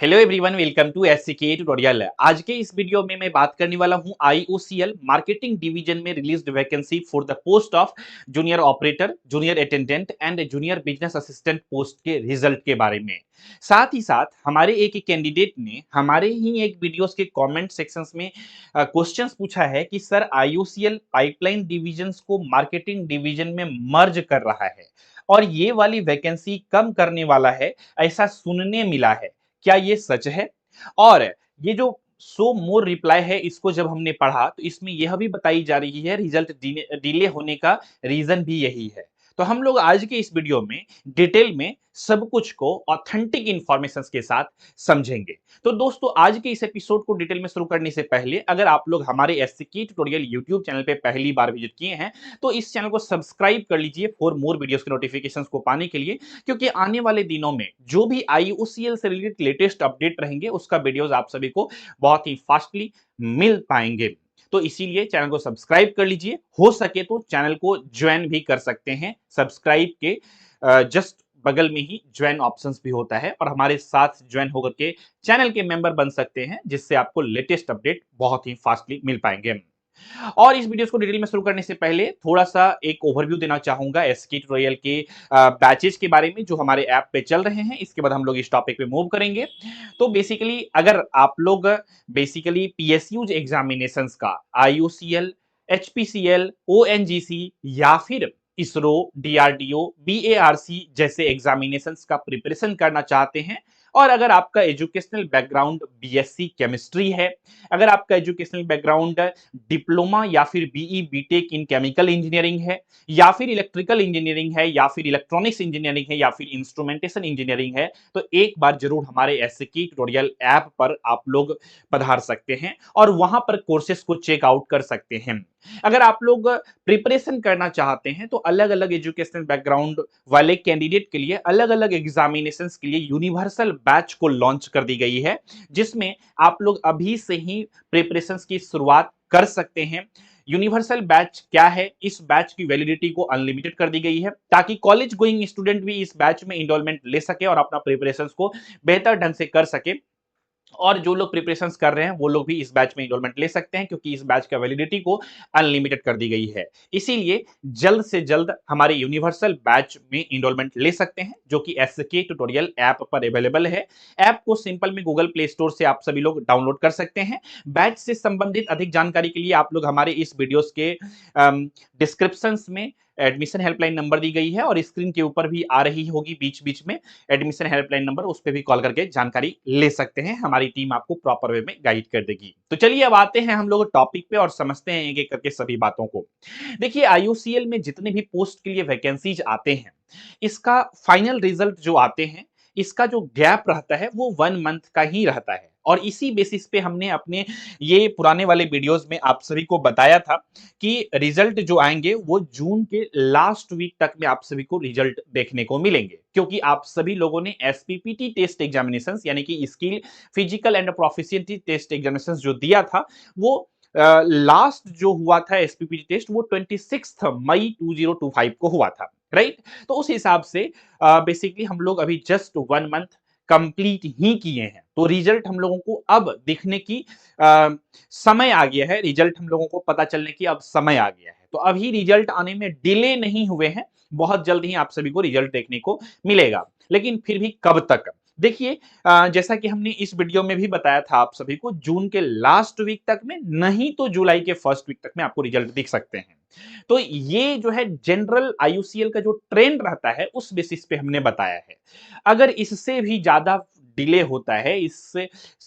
Hello everyone, welcome to SCK tutorial. आज के इस वीडियो में मैं बात करने वाला हूं आईओसीएल मार्केटिंग डिवीजन में released vacancy for the post of junior operator, junior attendant and junior business assistant post के रिजल्ट के बारे में। साथ ही साथ हमारे एक कैंडिडेट ने हमारे ही एक वीडियोस के कमेंट सेक्शंस में क्वेश्चंस पूछा है कि सर आईओसीएल पाइपलाइन डिविजन्स को मार्केटिंग डिवीजन में मर्ज कर रहा है और ये वाली वैकेंसी कम करने वाला है, ऐसा सुनने मिला है। क्या ये सच है? और ये जो सो मोर रिप्लाई है, इसको जब हमने पढ़ा तो इसमें यह भी बताई जा रही है रिजल्ट डिले होने का रीजन भी यही है। तो हम लोग आज के इस वीडियो में डिटेल में सब कुछ को ऑथेंटिक इंफॉर्मेशंस के साथ समझेंगे। तो दोस्तों, आज के इस एपिसोड को डिटेल में शुरू करने से पहले अगर आप लोग हमारे एससीके ट्यूटोरियल यूट्यूब चैनल पे पहली बार विजिट किए हैं तो इस चैनल को सब्सक्राइब कर लीजिए फॉर मोर वीडियोस के नोटिफिकेशंस को पाने के लिए, क्योंकि आने वाले दिनों में जो भी आईओसीएल से रिलेटेड लेटेस्ट अपडेट रहेंगे उसका वीडियोस आप सभी को बहुत ही फास्टली मिल पाएंगे। तो इसीलिए चैनल को सब्सक्राइब कर लीजिए, हो सके तो चैनल को ज्वाइन भी कर सकते हैं। सब्सक्राइब के जस्ट बगल में ही ज्वाइन ऑप्शंस भी होता है और हमारे साथ ज्वाइन होकर के चैनल के मेंबर बन सकते हैं, जिससे आपको लेटेस्ट अपडेट बहुत ही फास्टली मिल पाएंगे। और इस वीडियो को डिटेल में शुरू करने से पहले थोड़ा सा एक ओवरव्यू देना चाहूंगा एसके ट्यूटोरियल के बैचेज के बारे में जो हमारे ऐप पे चल रहे हैं। इसके बाद हम लोग इस टॉपिक पे मूव करेंगे। तो बेसिकली अगर आप लोग बेसिकली पीएसयूज एग्जामिनेशंस का आईयूसीएल, एचपीसीएल, ओएनजीसी या फिर इसरो, डीआरडीओ, बीएआरसी जैसे एग्जामिनेशंस का प्रिपरेशन करना चाहते हैं, और अगर आपका एजुकेशनल बैकग्राउंड बीएससी केमिस्ट्री है, अगर आपका एजुकेशनल बैकग्राउंड डिप्लोमा या फिर BE BTech in chemical engineering है, या फिर इलेक्ट्रिकल इंजीनियरिंग है, या फिर इलेक्ट्रॉनिक्स इंजीनियरिंग है, या फिर इंस्ट्रूमेंटेशन इंजीनियरिंग है, तो एक बार जरूर हमारे एससीके ट्यूटोरियल ऐप पर आप लोग पधार सकते हैं और वहां पर कोर्सेज को चेकआउट कर सकते हैं। अगर आप लोग प्रिपरेशन करना चाहते हैं तो अलग अलग एजुकेशनल बैकग्राउंड वाले कैंडिडेट के लिए अलग अलग एग्जामिनेशंस के लिए यूनिवर्सल बैच को लॉन्च कर दी गई है, जिसमें आप लोग अभी से ही प्रिपरेशंस की शुरुआत कर सकते हैं। यूनिवर्सल बैच क्या है? इस बैच की वैलिडिटी को अनलिमिटेड कर दी गई है ताकि कॉलेज गोइंग स्टूडेंट भी इस बैच में इनरोलमेंट ले सके और अपना प्रिपरेशंस को बेहतर ढंग से कर सके। और जो लोग प्रिपरेशंस कर रहे हैं वो लोग भी इस बैच में इनरोलमेंट ले सकते हैं, क्योंकि इस बैच का वैलिडिटी को अनलिमिटेड कर दी गई है। इसीलिए जल्द से जल्द हमारे यूनिवर्सल बैच में इनरोलमेंट ले सकते हैं, जो कि एसके ट्यूटोरियल ऐप पर अवेलेबल है। ऐप को सिंपल में गूगल प्ले स्टोर से आप सभी लोग डाउनलोड कर सकते हैं। बैच से संबंधित अधिक जानकारी के लिए आप लोग हमारे इस वीडियोस के डिस्क्रिप्शन में एडमिशन हेल्पलाइन नंबर दी गई है और स्क्रीन के ऊपर भी आ रही होगी बीच बीच में एडमिशन हेल्पलाइन नंबर, उस पर भी कॉल करके जानकारी ले सकते हैं। हमारी टीम आपको प्रॉपर वे में गाइड कर देगी। तो चलिए अब आते हैं हम लोग टॉपिक पे और समझते हैं एक एक करके सभी बातों को। देखिए, आईयूसीएल में जितने भी पोस्ट के लिए वैकेंसीज आते हैं, इसका फाइनल रिजल्ट जो आते हैं, इसका जो गैप रहता है वो 1 मंथ का ही रहता है। और इसी बेसिस पे हमने अपने ये पुराने वाले वीडियोस में आप सभी को बताया था कि रिजल्ट जो आएंगे वो जून के लास्ट वीक तक में आप सभी को रिजल्ट देखने को मिलेंगे, क्योंकि आप सभी लोगों ने एसपीपीटी टेस्ट एग्जामिनेशन यानी कि skill physical and proficiency test examination जो दिया था, वो लास्ट जो हुआ था एसपीपीटी टेस्ट वो 26 मई 2025 को हुआ था, राइट। तो उस हिसाब से बेसिकली हम लोग अभी जस्ट 1 मंथ कंप्लीट ही किए हैं, तो रिजल्ट हम लोगों को अब दिखने की समय आ गया है। रिजल्ट हम लोगों को पता चलने की अब समय आ गया है, तो अभी रिजल्ट आने में डिले नहीं हुए हैं, बहुत जल्द ही आप सभी को रिजल्ट देखने को मिलेगा। लेकिन फिर भी कब तक? देखिए, जैसा कि हमने इस वीडियो में भी बताया था आप सभी को, जून के लास्ट वीक तक में, नहीं तो जुलाई के फर्स्ट वीक तक में आपको रिजल्ट दिख सकते हैं। तो ये जो है जनरल आईयूसीएल का जो ट्रेंड रहता है उस बेसिस पे हमने बताया है। अगर इससे भी ज्यादा डिले होता है, इससे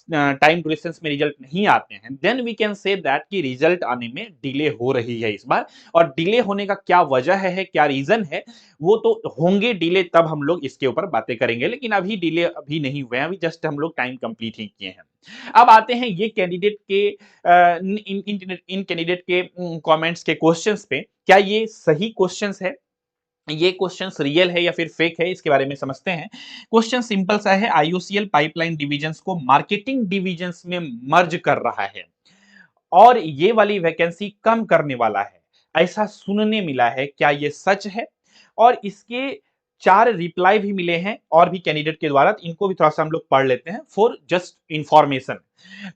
टाइम ड्यूरेशन में रिजल्ट नहीं आते हैं, then we can say that कि रिजल्ट आने में डिले हो रही है इस बार। और डिले होने का क्या वजह है, क्या रीजन है, वो तो होंगे डिले, तब हम लोग इसके ऊपर बातें करेंगे। लेकिन अभी डिले अभी नहीं हुए हैं, अभी जस्ट हम लोग टाइम कंप्लीट ही किए हैं। अब आते हैं ये कैंडिडेट के इन कैंडिडेट के कमेंट्स के क्वेश्चंस पे। क्या ये सही क्वेश्चंस है, ये क्वेश्चंस रियल है या फिर फेक है, इसके बारे में समझते हैं। क्वेश्चन सिंपल सा है, आईयूसीएल पाइपलाइन डिविजन्स को मार्केटिंग डिविजन्स में मर्ज कर रहा है और ये वाली वैकेंसी कम करने वाला है, ऐसा सुनने मिला है। क्या ये सच है? और इसके 4 रिप्लाई भी मिले हैं और भी कैंडिडेट के द्वारा, तो इनको भी थोड़ा सा हम लोग पढ़ लेते हैं फॉर जस्ट इंफॉर्मेशन।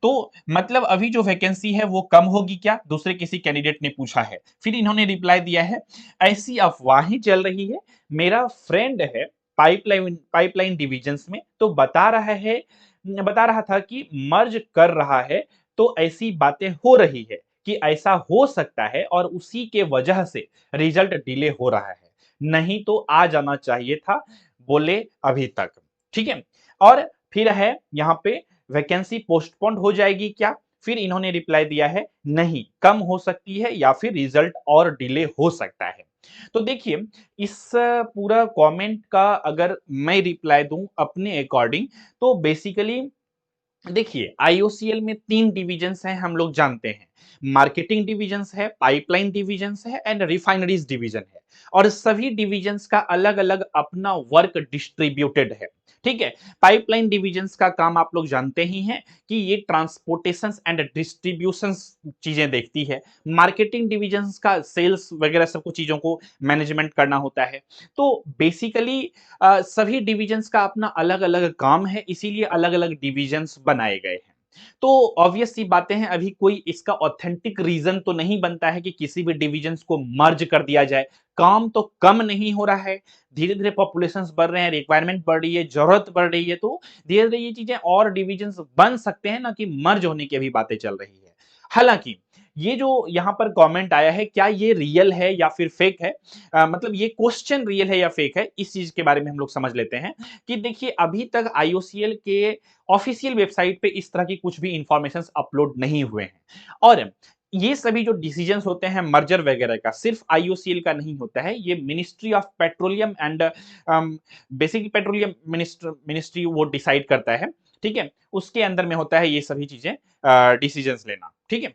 तो मतलब अभी जो वैकेंसी है वो कम होगी क्या, दूसरे किसी कैंडिडेट ने पूछा है। फिर इन्होंने रिप्लाई दिया है, ऐसी अफवाहें चल रही है, मेरा फ्रेंड है पाइपलाइन डिविजन्स में, तो बता रहा था कि मर्ज कर रहा है, तो ऐसी बातें हो रही है कि ऐसा हो सकता है और उसी के वजह से रिजल्ट डिले हो रहा है, नहीं तो आ जाना चाहिए था, बोले अभी तक। ठीक है। और फिर है यहाँ पे, वैकेंसी पोस्टपोन्ड हो जाएगी क्या। फिर इन्होंने रिप्लाई दिया है, नहीं, कम हो सकती है या फिर रिजल्ट और डिले हो सकता है। तो देखिए, इस पूरा कमेंट का अगर मैं रिप्लाई दूं अपने अकॉर्डिंग, तो बेसिकली देखिए, आईओसीएल में 3 डिविजन्स हैं, हम लोग जानते हैं। मार्केटिंग डिविजन्स है, पाइपलाइन डिविजन्स है एंड रिफाइनरीज डिवीजन है। और सभी डिविजन्स का अलग-अलग अपना वर्क डिस्ट्रीब्यूटेड है। ठीक है? पाइपलाइन डिविजन्स का काम आप लोग जानते ही हैं कि ये ट्रांसपोर्टेशंस एंड डिस्ट्रीब्यूशंस चीजें देखती है। मार्केटिंग डिविजन्स का सेल्स वगैरह सब कुछ चीजों को मैनेजमेंट करना होता है। तो बेसिकली सभी डिविजन्स का अपना अलग-अलग काम है, इसीलिए अलग-अलग डिविजन्स बनाए गए हैं। तो ऑब्वियस सी बातें हैं, अभी कोई इसका ऑथेंटिक रीजन तो नहीं बनता है कि किसी भी डिविजन्स को मर्ज कर दिया जाए। काम तो कम नहीं हो रहा है, धीरे-धीरे पॉपुलेशंस बढ़ रहे हैं, रिक्वायरमेंट बढ़ रही है, जरूरत बढ़ रही है, तो धीरे-धीरे ये चीजें और डिविजन्स बन सकते हैं, ना कि मर्ज होने की अभी बातें चल रही है। हालांकि ये जो यहाँ पर कमेंट आया है, क्या ये रियल है या फिर फेक है, मतलब ये क्वेश्चन रियल है या फेक है, इस चीज के बारे में हम लोग समझ लेते हैं। कि देखिए, अभी तक आईओसीएल के ऑफिशियल वेबसाइट पे इस तरह की कुछ भी इंफॉर्मेशन अपलोड नहीं हुए हैं। और ये सभी जो डिसीजंस होते हैं मर्जर वगैरह का, सिर्फ आईओसीएल का नहीं होता है, ये ministry of petroleum and basic petroleum ministry वो डिसाइड करता है। ठीक है, उसके अंदर में होता है ये सभी चीजें, डिसीजंस लेना। ठीक है।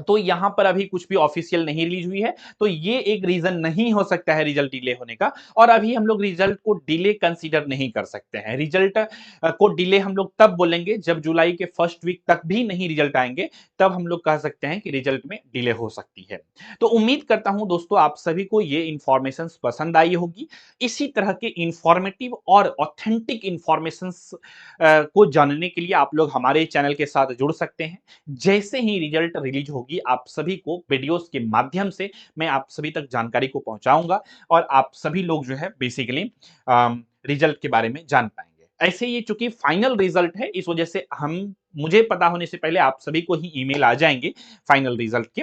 तो यहां पर अभी कुछ भी ऑफिशियल नहीं रिलीज हुई है, तो ये एक रीजन नहीं हो सकता है रिजल्ट डिले होने का। और अभी हम लोग रिजल्ट को डिले कंसीडर नहीं कर सकते हैं। रिजल्ट को डिले हम लोग तब बोलेंगे जब जुलाई के फर्स्ट वीक तक भी नहीं रिजल्ट आएंगे, तब हम लोग कह सकते हैं कि रिजल्ट में डिले हो सकती है। तो उम्मीद करता हूं दोस्तों, आप सभी को ये इंफॉर्मेशन पसंद आई होगी। इसी तरह के इंफॉर्मेटिव और ऑथेंटिक इंफॉर्मेशन को जानने के लिए आप लोग हमारे चैनल के साथ जुड़ सकते हैं। जैसे ही रिजल्ट रिलीज होगी, आप सभी को वीडियोस के माध्यम से मैं आप सभी तक जानकारी को पहुंचाऊंगा, और आप सभी लोग जो है बेसिकली रिजल्ट के बारे में जान पाएंगे। ऐसे ये चूंकि फाइनल रिजल्ट है, इस वजह से हम मुझे पता होने से पहले आप सभी को ही ईमेल आ जाएंगे फाइनल रिजल्ट के,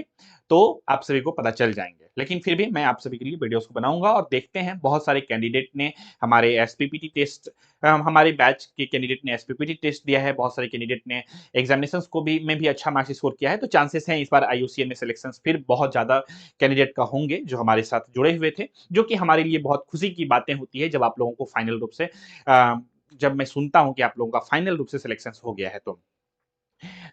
तो आप सभी को पता चल जाएंगे। लेकिन फिर भी मैं आप सभी के लिए वीडियोस को बनाऊंगा, और देखते हैं, बहुत सारे कैंडिडेट ने हमारे एसपीपीटी टेस्ट, हमारे बैच के कैंडिडेट ने एसपीपीटी टेस्ट दिया है, बहुत सारे कैंडिडेट ने एग्जामिनेशंस को भी में भी अच्छा मार्क्स स्कोर किया है। तो चांसेस हैं इस बार आईयूसीएल में सिलेक्शन फिर बहुत ज्यादा कैंडिडेट का होंगे जो हमारे साथ जुड़े हुए थे, जो कि हमारे लिए बहुत खुशी की बातें होती है जब आप लोगों को फाइनल रूप से जब मैं सुनता हूं कि आप लोगों का फाइनल रूप से सिलेक्शन हो गया है।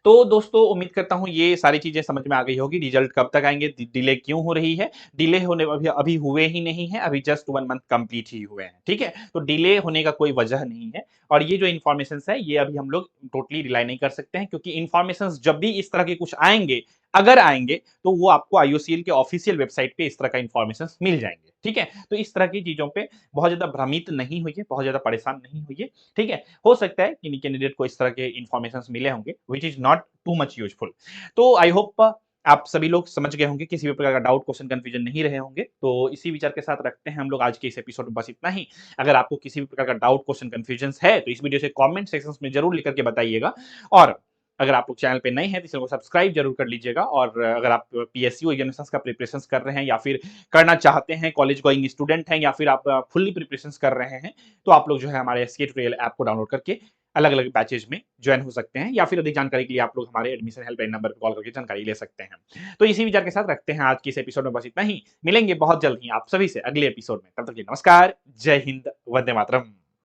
तो दोस्तों, उम्मीद करता हूँ ये सारी चीजें समझ में आ गई होगी। रिजल्ट कब तक आएंगे, डिले क्यों हो रही है। डिले होने अभी अभी हुए ही नहीं है, अभी जस्ट 1 मंथ कंप्लीट ही हुए हैं। ठीक है, तो डिले होने का कोई वजह नहीं है। और ये जो इन्फॉर्मेशन है, ये अभी हम लोग टोटली रिलाई नहीं कर सकते हैं, क्योंकि इन्फॉर्मेशन जब भी इस तरह के कुछ आएंगे, अगर आएंगे, तो वो आपको आईओसीएल के ऑफिशियल वेबसाइट पे इस तरह का इन्फॉर्मेशन मिल जाएंगे। ठीक है, तो इस तरह की चीजों पे बहुत ज्यादा भ्रमित नहीं होइए, बहुत ज्यादा परेशान नहीं होइए। ठीक है, हो सकता है कि कैंडिडेट को इस तरह के इन्फॉर्मेशन मिले होंगे, which is not too much useful. तो आई होप आप सभी लोग समझ गए होंगे, किसी भी प्रकार का डाउट, क्वेश्चन, कंफ्यूजन नहीं रहे होंगे। तो इसी विचार के साथ रखते हैं हम लोग आज के इस एपिसोड में बस इतना ही। अगर आपको किसी भी प्रकार का डाउट, क्वेश्चन, कंफ्यूजन है, तो इस वीडियो से कमेंट सेक्शन में जरूर लिख करके बताइएगा। और अगर आप लोग चैनल पे नए हैं तो चैनल को सब्सक्राइब जरूर कर लीजिएगा। और अगर आप पीएसयू एग्जामिनेशंस का प्रिपरेशन कर रहे हैं, या फिर करना चाहते हैं, कॉलेज गोइंग स्टूडेंट हैं, या फिर आप फुल्ली प्रिपरेशन कर रहे हैं, तो आप लोग जो है हमारे एसके ट्यूटोरियल ऐप को डाउनलोड करके अलग अलग बैचेज में ज्वाइन हो सकते हैं, या फिर अधिक जानकारी के लिए आप लोग हमारे एडमिशन हेल्पलाइन नंबर पर कॉल करके जानकारी ले सकते हैं। तो इसी विचार के साथ रखते हैं आज की इस एपिसोड में बस इतना ही। मिलेंगे बहुत जल्द ही आप सभी से अगले एपिसोड में, तब तक के लिए नमस्कार, जय हिंद, वंदे मातरम।